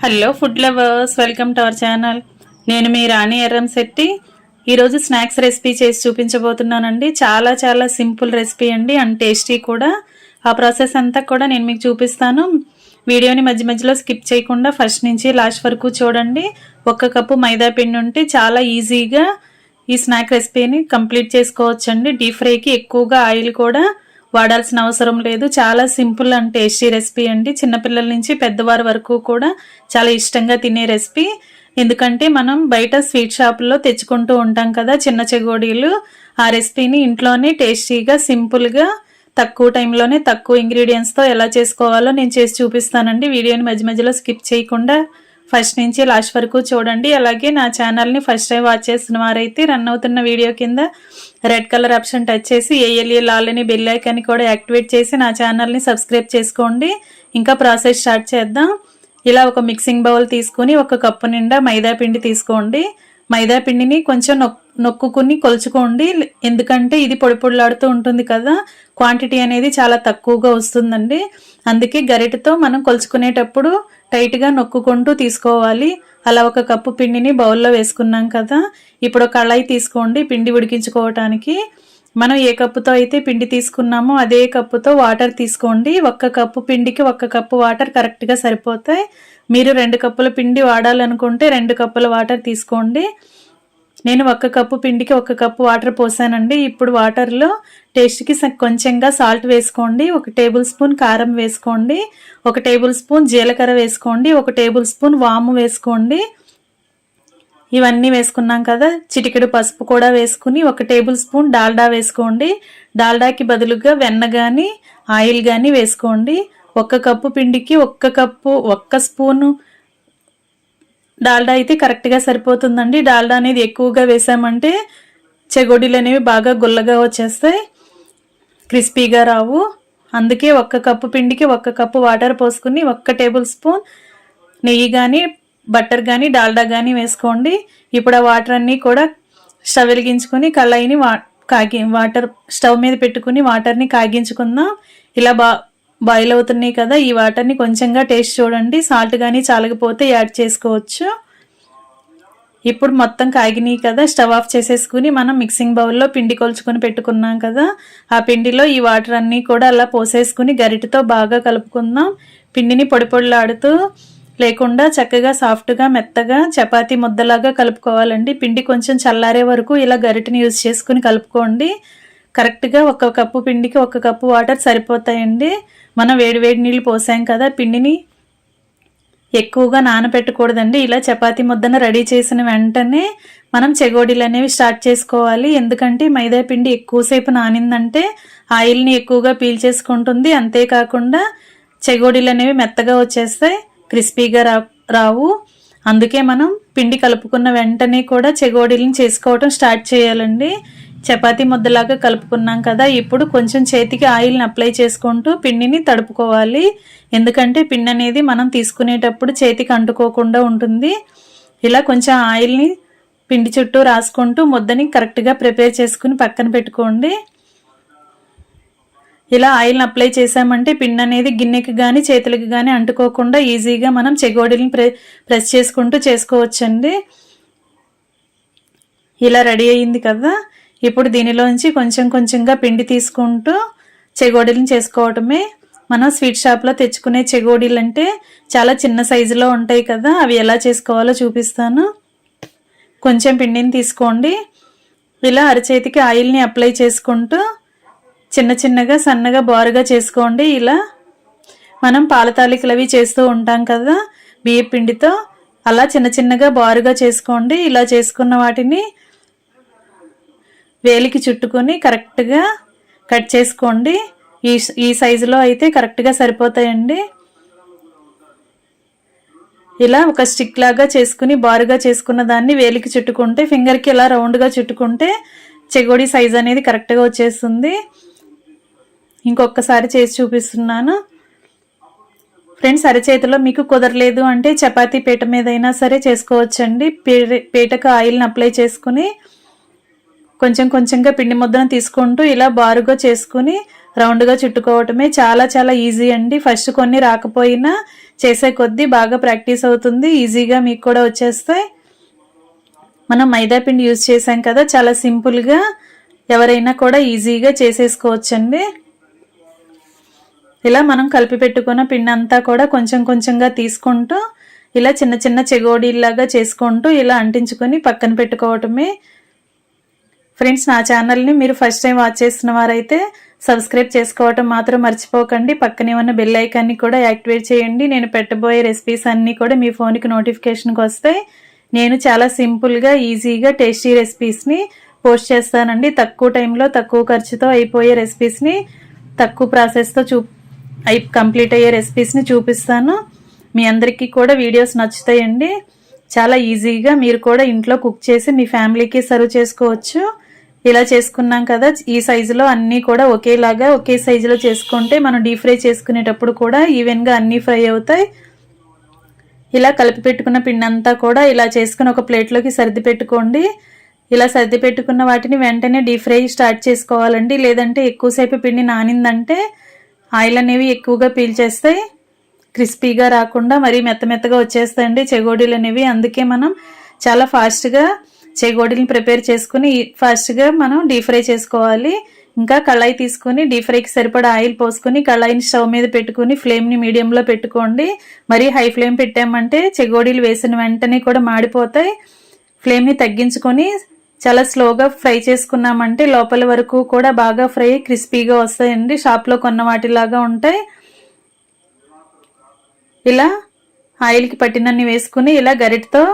Hello food lovers, welcome to our channel. నేను మీ రాణి ఎర్రంశెట్టి. ఈరోజు snacks recipe చేసి చూపించబోతున్నానండి. చాలా చాలా సింపుల్ రెసిపీ అండి, అండ్ టేస్టీ కూడా. ఆ ప్రాసెస్ అంతా కూడా నేను మీకు చూపిస్తాను. వీడియోని మధ్య మధ్యలో స్కిప్ చేయకుండా ఫస్ట్ నుంచి లాస్ట్ వరకు చూడండి. 1 కప్పు మైదా పిండి ఉంటే చాలా ఈజీగా ఈ స్నాక్ రెసిపీని కంప్లీట్ చేసుకోవచ్చండి. డీప్ ఫ్రైకి ఎక్కువగా ఆయిల్ కూడా వాడాల్సిన అవసరం లేదు. చాలా సింపుల్ అండ్ టేస్టీ రెసిపీ అండి. చిన్నపిల్లల నుంచి పెద్దవారి వరకు కూడా చాలా ఇష్టంగా తినే రెసిపీ. ఎందుకంటే మనం బయట స్వీట్ షాపుల్లో తెచ్చుకుంటూ ఉంటాం కదా చిన్న చెగోడీలు. ఆ రెసిపీని ఇంట్లోనే టేస్టీగా సింపుల్గా తక్కువ టైంలోనే తక్కువ ఇంగ్రీడియంట్స్తో ఎలా చేసుకోవాలో నేను చేసి చూపిస్తానండి. వీడియోని మధ్య మధ్యలో స్కిప్ చేయకుండా ఫస్ట్ నుంచి లాస్ట్ వరకు చూడండి. అలాగే నా ఛానల్ని ఫస్ట్ టైం వాచ్ చేస్తున్న వారైతే రన్ అవుతున్న వీడియో కింద రెడ్ కలర్ ఆప్షన్ టచ్ చేసి ఏఎల్ఏ లాలని బెల్ ఐకాన్ కూడా యాక్టివేట్ చేసి నా ఛానల్ని సబ్స్క్రైబ్ చేసుకోండి. ఇంకా ప్రాసెస్ స్టార్ట్ చేద్దాం. ఇలా ఒక మిక్సింగ్ బౌల్ తీసుకుని 1 కప్పు నిండా మైదా పిండి తీసుకోండి. మైదా పిండిని కొంచెం నొక్కుని కొలుచుకోండి. ఎందుకంటే ఇది పొడి పొడిలాడుతూ ఉంటుంది కదా, క్వాంటిటీ అనేది చాలా తక్కువగా వస్తుందండి. అందుకే గరిటెతో మనం కొలుచుకునేటప్పుడు టైట్గా నొక్కుంటూ తీసుకోవాలి. అలా 1 కప్పు పిండిని బౌల్లో వేసుకున్నాం కదా. ఇప్పుడు కళాయి తీసుకోండి. పిండి ఉడికించుకోవటానికి మనం ఏ కప్పుతో అయితే పిండి తీసుకున్నామో అదే కప్పుతో వాటర్ తీసుకోండి. 1 కప్పు పిండికి 1 కప్పు వాటర్ కరెక్ట్గా సరిపోతాయి. మీరు 2 కప్పుల పిండి వాడాలనుకుంటే 2 కప్పుల వాటర్ తీసుకోండి. నేను 1 కప్పు పిండికి 1 కప్పు వాటర్ పోసానండి. ఇప్పుడు వాటర్లో టేస్ట్కి కొంచెంగా సాల్ట్ వేసుకోండి. 1 టేబుల్ స్పూన్ కారం వేసుకోండి. 1 టేబుల్ స్పూన్ జీలకర్ర వేసుకోండి. 1 టేబుల్ స్పూన్ వాము వేసుకోండి. ఇవన్నీ వేసుకున్నాం కదా. చిటికెడు పసుపు కూడా వేసుకుని 1 టేబుల్ స్పూన్ డాల్డా వేసుకోండి. డాల్డాకి బదులుగా వెన్న కానీ ఆయిల్ కానీ వేసుకోండి. 1 కప్పు పిండికి 1 స్పూను డాల్డా అయితే కరెక్ట్గా సరిపోతుందండి. డాల్డా అనేది ఎక్కువగా వేసామంటే చెగోడీలు అనేవి బాగా గుల్లగా వచ్చేస్తాయి, క్రిస్పీగా రావు. అందుకే 1 కప్పు పిండికి 1 కప్పు వాటర్ పోసుకుని 1 టేబుల్ స్పూన్ నెయ్యి కానీ బటర్ కానీ డాల్డా కానీ వేసుకోండి. ఇప్పుడు ఆ వాటర్ అన్నీ కూడా స్టవ్ వెలిగించుకొని కళాయిని వాటర్ స్టవ్ మీద పెట్టుకుని వాటర్ని కాగించుకుందాం. ఇలా బాయిల్ అవుతున్నాయి కదా, ఈ వాటర్ని కొంచెంగా టేస్ట్ చూడండి. సాల్ట్ కానీ చాలకపోతే యాడ్ చేసుకోవచ్చు. ఇప్పుడు మొత్తం కాగినాయి కదా, స్టవ్ ఆఫ్ చేసేసుకుని మనం మిక్సింగ్ బౌల్లో పిండి కొలుచుకొని పెట్టుకున్నాం కదా, ఆ పిండిలో ఈ వాటర్ అన్నీ కూడా అలా పోసేసుకుని గరిటెతో బాగా కలుపుకుందాం. పిండిని పొడి పొడిలాడుతూ లేకుండా చక్కగా సాఫ్ట్గా మెత్తగా చపాతీ ముద్దలాగా కలుపుకోవాలండి. పిండి కొంచెం చల్లారే వరకు ఇలా గరిటెని యూజ్ చేసుకుని కలుపుకోండి. కరెక్ట్గా 1 కప్పు పిండికి 1 కప్పు వాటర్ సరిపోతాయండి. మనం వేడి నీళ్ళు పోసాం కదా, పిండిని ఎక్కువగా నానబెట్టకూడదండి. ఇలా చపాతీ ముద్దను రెడీ చేసిన వెంటనే మనం చెగోడీలు అనేవి స్టార్ట్ చేసుకోవాలి. ఎందుకంటే మైదా పిండి ఎక్కువసేపు నానిందంటే ఆయిల్ని ఎక్కువగా పీల్చేసుకుంటుంది. అంతేకాకుండా చెగోడీలు అనేవి మెత్తగా వచ్చేస్తాయి, క్రిస్పీగా రావు. అందుకే మనం పిండి కలుపుకున్న వెంటనే కూడా చెగోడీలను చేసుకోవటం స్టార్ట్ చేయాలండి. చపాతీ ముద్దలాగా కలుపుకున్నాం కదా, ఇప్పుడు కొంచెం చేతికి ఆయిల్ని అప్లై చేసుకుంటూ పిండిని తడుపుకోవాలి. ఎందుకంటే పిండి అనేది మనం తీసుకునేటప్పుడు చేతికి అంటుకోకుండా ఉంటుంది. ఇలా కొంచెం ఆయిల్ని పిండి చుట్టూ రాసుకుంటూ ముద్దని కరెక్ట్గా ప్రిపేర్ చేసుకుని పక్కన పెట్టుకోండి. ఇలా ఆయిల్ని అప్లై చేసామంటే పిండి అనేది గిన్నెకి కానీ చేతులకి కానీ అంటుకోకుండా ఈజీగా మనం చెగోడీలను ప్రెస్ చేసుకుంటూ చేసుకోవచ్చండి. ఇలా రెడీ అయ్యింది కదా, ఇప్పుడు దీనిలోంచి కొంచెంగా పిండి తీసుకుంటూ చెగోడీలను చేసుకోవటమే. మనం స్వీట్ షాప్లో తెచ్చుకునే చెగోడీలు అంటే చాలా చిన్న సైజులో ఉంటాయి కదా, అవి ఎలా చేసుకోవాలో చూపిస్తాను. కొంచెం పిండిని తీసుకోండి. ఇలా అరచేతికి ఆయిల్ని అప్లై చేసుకుంటూ చిన్నగా సన్నగా బారుగా చేసుకోండి. ఇలా మనం పాల తాలికలు అవి చేస్తూ ఉంటాం కదా బియ్య పిండితో, అలా చిన్నగా బారుగా చేసుకోండి. ఇలా చేసుకున్న వాటిని వేలికి చుట్టుకొని కరెక్ట్గా కట్ చేసుకోండి. ఈ సైజులో అయితే కరెక్ట్గా సరిపోతాయండి. ఇలా ఒక స్టిక్ లాగా చేసుకుని బారుగా చేసుకున్న దాన్ని వేలికి చుట్టుకుంటే, ఫింగర్కి ఇలా రౌండ్గా చుట్టుకుంటే చెగోడీ సైజ్ అనేది కరెక్ట్గా వచ్చేస్తుంది. ఇంకొకసారి చేసి చూపిస్తున్నాను ఫ్రెండ్స్. అరచేతిలో మీకు కుదరలేదు అంటే చపాతీ పీట మీద అయినా సరే చేసుకోవచ్చండి. పీటకు ఆయిల్ని అప్లై చేసుకుని కొంచెంగా పిండి ముద్దను తీసుకుంటూ ఇలా బారుగా చేసుకుని రౌండ్గా చుట్టుకోవటమే. చాలా చాలా ఈజీ అండి. ఫస్ట్ కొన్ని రాకపోయినా చేసే కొద్దీ బాగా ప్రాక్టీస్ అవుతుంది, ఈజీగా మీకు కూడా వచ్చేస్తాయి. మనం మైదా పిండి యూజ్ చేసాం కదా, చాలా సింపుల్గా ఎవరైనా కూడా ఈజీగా చేసేసుకోవచ్చండి. ఇలా మనం కలిపి పెట్టుకున్న పిండి అంతా కూడా కొంచెం కొంచెంగా తీసుకుంటూ ఇలా చిన్న చిన్న చెగోడీలాగా చేసుకుంటూ ఇలా అంటించుకొని పక్కన పెట్టుకోవటమే. ఫ్రెండ్స్, నా ఛానల్ని మీరు ఫస్ట్ టైం వాచ్ చేస్తున్న వారైతే సబ్స్క్రైబ్ చేసుకోవటం మాత్రం మర్చిపోకండి. పక్కనే ఉన్న బెల్ ఐకాన్ని కూడా యాక్టివేట్ చేయండి. నేను పెట్టబోయే రెసిపీస్ అన్నీ కూడా మీ ఫోన్కి నోటిఫికేషన్కి వస్తాయి. నేను చాలా సింపుల్గా ఈజీగా టేస్టీ రెసిపీస్ని పోస్ట్ చేస్తానండి. తక్కువ టైంలో తక్కువ ఖర్చుతో అయిపోయే రెసిపీస్ని తక్కువ ప్రాసెస్తో కంప్లీట్ అయ్యే రెసిపీస్ని చూపిస్తాను. మీ అందరికీ కూడా వీడియోస్ నచ్చుతాయండి. చాలా ఈజీగా మీరు కూడా ఇంట్లో కుక్ చేసి మీ ఫ్యామిలీకి సర్వ్ చేసుకోవచ్చు. ఇలా చేసుకున్నాం కదా, ఈ సైజులో అన్నీ కూడా ఒకేలాగా ఒకే సైజులో చేసుకుంటే మనం డీప్ ఫ్రై చేసుకునేటప్పుడు కూడా ఈవెన్గా అన్నీ ఫ్రై అవుతాయి. ఇలా కలిపి పెట్టుకున్న పిండి అంతా కూడా ఇలా చేసుకుని ఒక ప్లేట్లోకి సర్ది పెట్టుకోండి. ఇలా సర్ది పెట్టుకున్న వాటిని వెంటనే డీప్ ఫ్రై స్టార్ట్ చేసుకోవాలండి. లేదంటే ఎక్కువసేపు పిండి నానిందంటే ఆయిల్ అనేవి ఎక్కువగా పీల్చేస్తాయి, క్రిస్పీగా రాకుండా మరీ మెత్తగా వచ్చేస్తాయండి చెగోడీలు అనేవి. అందుకే మనం చాలా ఫాస్ట్గా చెగోడీలను ప్రిపేర్ చేసుకుని ఫాస్ట్గా మనం డీప్ ఫ్రై చేసుకోవాలి. ఇంకా కళాయి తీసుకుని డీప్ ఫ్రైకి సరిపడా ఆయిల్ పోసుకుని కళాయిని స్టవ్ మీద పెట్టుకుని ఫ్లేమ్ని మీడియంలో పెట్టుకోండి. మరీ హై ఫ్లేమ్ పెట్టామంటే చెగోడీలు వేసిన వెంటనే కూడా మాడిపోతాయి. ఫ్లేమ్ని తగ్గించుకొని చాలా స్లోగా ఫ్రై చేసుకున్నామంటే లోపల వరకు కూడా బాగా ఫ్రై క్రిస్పీగా వస్తాయండి. షాప్లో కొన్న వాటిలాగా ఉంటాయి. ఇలా ఆయిల్కి పట్టినన్ని వేసుకుని ఇలా గరిటతో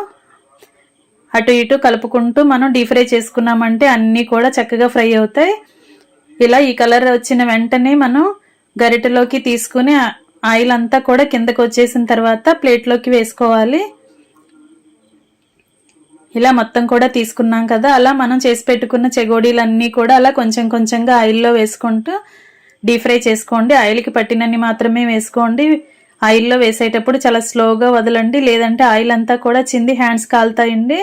అటు ఇటు కలుపుకుంటూ మనం డీప్ ఫ్రై చేసుకున్నామంటే అన్నీ కూడా చక్కగా ఫ్రై అవుతాయి. ఇలా ఈ కలర్ వచ్చిన వెంటనే మనం గరిటెలోకి తీసుకుని ఆయిల్ అంతా కూడా కిందకు వచ్చేసిన తర్వాత ప్లేట్లోకి వేసుకోవాలి. ఇలా మొత్తం కూడా తీసుకున్నాం కదా, అలా మనం చేసి పెట్టుకున్న చెగోడీలన్నీ కూడా అలా కొంచెం కొంచెంగా ఆయిల్లో వేసుకుంటూ డీప్ ఫ్రై చేసుకోండి. ఆయిల్కి పట్టినన్ని మాత్రమే వేసుకోండి. ఆయిల్లో వేసేటప్పుడు చాలా స్లోగా వదలండి, లేదంటే ఆయిల్ అంతా కూడా చింది హ్యాండ్స్ కాలుతాయండి.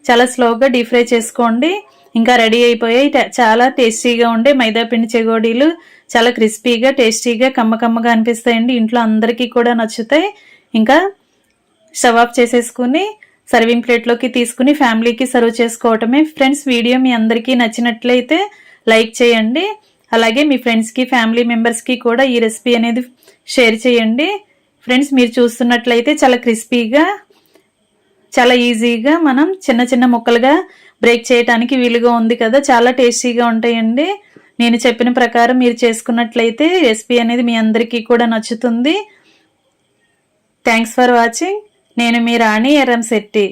చాలా స్లోగా డీప్ ఫ్రై చేసుకోండి. ఇంకా రెడీ అయిపోయాయి చాలా టేస్టీగా ఉండే మైదాపిండి చెగోడీలు. చాలా క్రిస్పీగా టేస్టీగా కమ్మగా అనిపిస్తాయండి. ఇంట్లో అందరికీ కూడా నచ్చుతాయి. ఇంకా స్టవ్ ఆఫ్ చేసేసుకుని సర్వింగ్ ప్లేట్లోకి తీసుకుని ఫ్యామిలీకి సర్వ్ చేసుకోవటమే. ఫ్రెండ్స్, వీడియో మీ అందరికీ నచ్చినట్లయితే లైక్ చేయండి. అలాగే మీ ఫ్రెండ్స్కి ఫ్యామిలీ మెంబర్స్కి కూడా ఈ రెసిపీ అనేది షేర్ చేయండి. ఫ్రెండ్స్, మీరు చూస్తున్నట్లయితే చాలా క్రిస్పీగా చాలా ఈజీగా మనం చిన్న చిన్న ముక్కలుగా బ్రేక్ చేయడానికి వీలుగా ఉంది కదా, చాలా టేస్టీగా ఉంటాయండి. నేను చెప్పిన ప్రకారం మీరు చేసుకున్నట్లయితే రెసిపీ అనేది మీ అందరికీ కూడా నచ్చుతుంది. Thanks for watching. నేను మీ రాణి ఎర్రంశెట్టి.